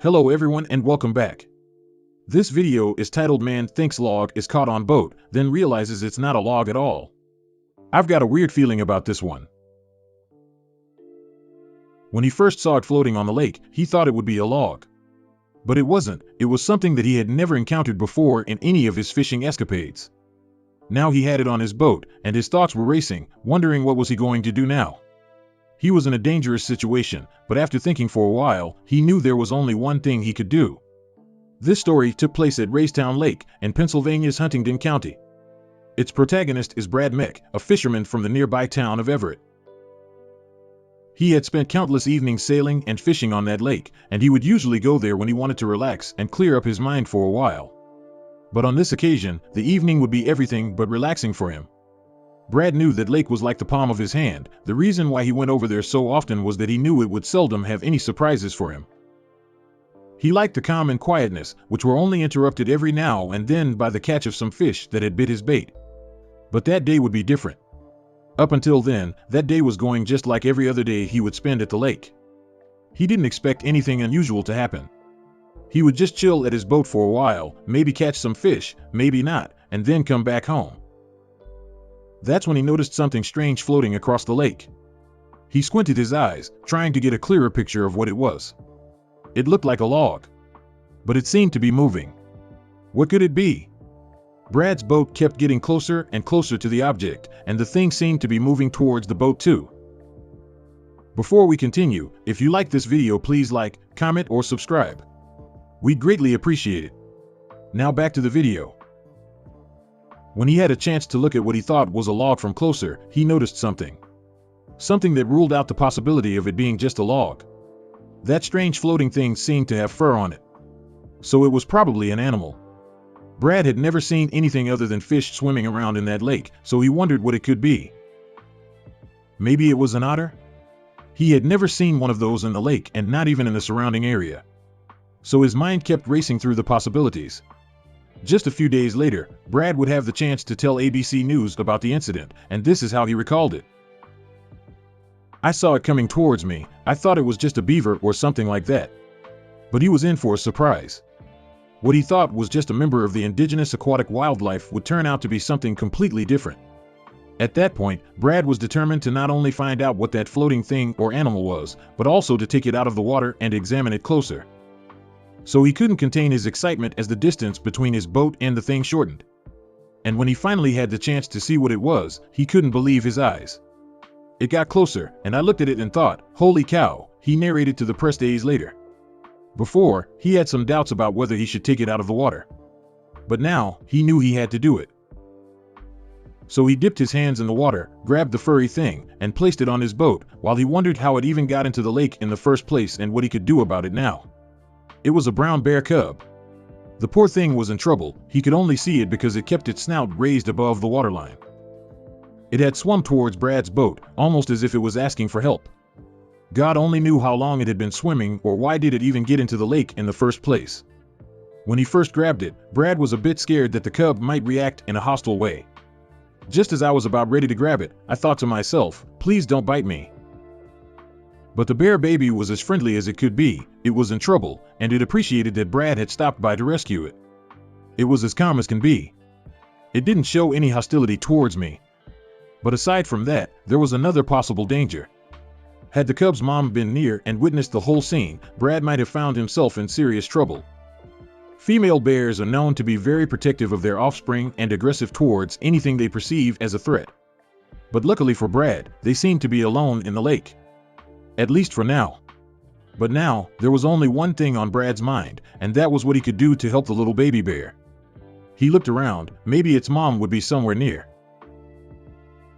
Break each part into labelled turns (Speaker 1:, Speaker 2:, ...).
Speaker 1: Hello everyone and welcome back. This video is titled Man Thinks Log is Caught on Boat, then realizes it's not a log at all. I've got a weird feeling about this one. When he first saw it floating on the lake, he thought it would be a log. But it wasn't. It was something that he had never encountered before in any of his fishing escapades. Now he had it on his boat, and his thoughts were racing, wondering what was he going to do now. He was in a dangerous situation, but after thinking for a while, he knew there was only one thing he could do. This story took place at Raystown Lake in Pennsylvania's Huntingdon County. Its protagonist is Brad Meck, a fisherman from the nearby town of Everett. He had spent countless evenings sailing and fishing on that lake, and he would usually go there when he wanted to relax and clear up his mind for a while. But on this occasion, the evening would be everything but relaxing for him. Brad knew that lake was like the palm of his hand. The reason why he went over there so often was that he knew it would seldom have any surprises for him. He liked the calm and quietness, which were only interrupted every now and then by the catch of some fish that had bit his bait. But that day would be different. Up until then, that day was going just like every other day he would spend at the lake. He didn't expect anything unusual to happen. He would just chill at his boat for a while, maybe catch some fish, maybe not, and then come back home. That's when he noticed something strange floating across the lake. He squinted his eyes, trying to get a clearer picture of what it was. It looked like a log, but it seemed to be moving. What could it be? Brad's boat kept getting closer and closer to the object, and the thing seemed to be moving towards the boat too. Before we continue, if you like this video, please like, comment, or subscribe. We'd greatly appreciate it. Now back to the video. When he had a chance to look at what he thought was a log from closer, he noticed something. Something that ruled out the possibility of it being just a log. That strange floating thing seemed to have fur on it. So it was probably an animal. Brad had never seen anything other than fish swimming around in that lake, so he wondered what it could be. Maybe it was an otter? He had never seen one of those in the lake and not even in the surrounding area. So his mind kept racing through the possibilities. Just a few days later, Brad would have the chance to tell ABC News about the incident, and this is how he recalled it. I saw it coming towards me. I thought it was just a beaver or something like that. But he was in for a surprise. What he thought was just a member of the indigenous aquatic wildlife would turn out to be something completely different. At that point, Brad was determined to not only find out what that floating thing or animal was, but also to take it out of the water and examine it closer. So he couldn't contain his excitement as the distance between his boat and the thing shortened. And when he finally had the chance to see what it was, he couldn't believe his eyes. It got closer, and I looked at it and thought, "Holy cow," he narrated to the press days later. Before, he had some doubts about whether he should take it out of the water. But now, he knew he had to do it. So he dipped his hands in the water, grabbed the furry thing, and placed it on his boat, while he wondered how it even got into the lake in the first place and what he could do about it now. It was a brown bear cub. The poor thing was in trouble. He could only see it because it kept its snout raised above the waterline. It had swum towards Brad's boat, almost as if it was asking for help. God only knew how long it had been swimming, or why did it even get into the lake in the first place. When he first grabbed it, Brad was a bit scared that the cub might react in a hostile way. Just as I was about ready to grab it, I thought to myself, "Please don't bite me." But the bear baby was as friendly as it could be. It was in trouble, and it appreciated that Brad had stopped by to rescue it. It was as calm as can be. It didn't show any hostility towards me. But aside from that, there was another possible danger. Had the cub's mom been near and witnessed the whole scene, Brad might have found himself in serious trouble. Female bears are known to be very protective of their offspring and aggressive towards anything they perceive as a threat. But luckily for Brad, they seemed to be alone in the lake. At least for now. But now, there was only one thing on Brad's mind, and that was what he could do to help the little baby bear. He looked around. Maybe its mom would be somewhere near.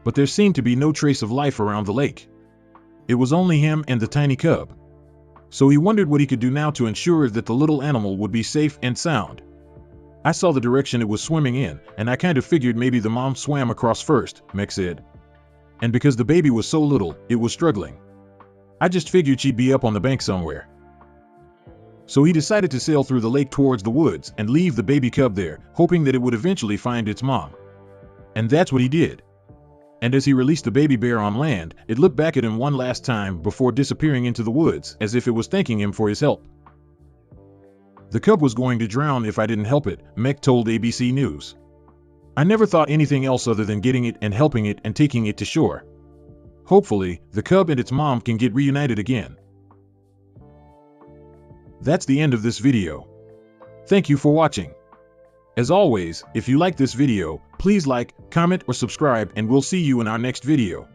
Speaker 1: But there seemed to be no trace of life around the lake. It was only him and the tiny cub. So he wondered what he could do now to ensure that the little animal would be safe and sound. I saw the direction it was swimming in, and I kind of figured maybe the mom swam across first, Meck said. And because the baby was so little, it was struggling. I just figured she'd be up on the bank somewhere. So he decided to sail through the lake towards the woods and leave the baby cub there, hoping that it would eventually find its mom. And that's what he did. And as he released the baby bear on land, it looked back at him one last time before disappearing into the woods, as if it was thanking him for his help. The cub was going to drown if I didn't help it, Meck told ABC News. I never thought anything else other than getting it and helping it and taking it to shore. Hopefully, the cub and its mom can get reunited again. That's the end of this video. Thank you for watching. As always, if you like this video, please like, comment, or subscribe, and we'll see you in our next video.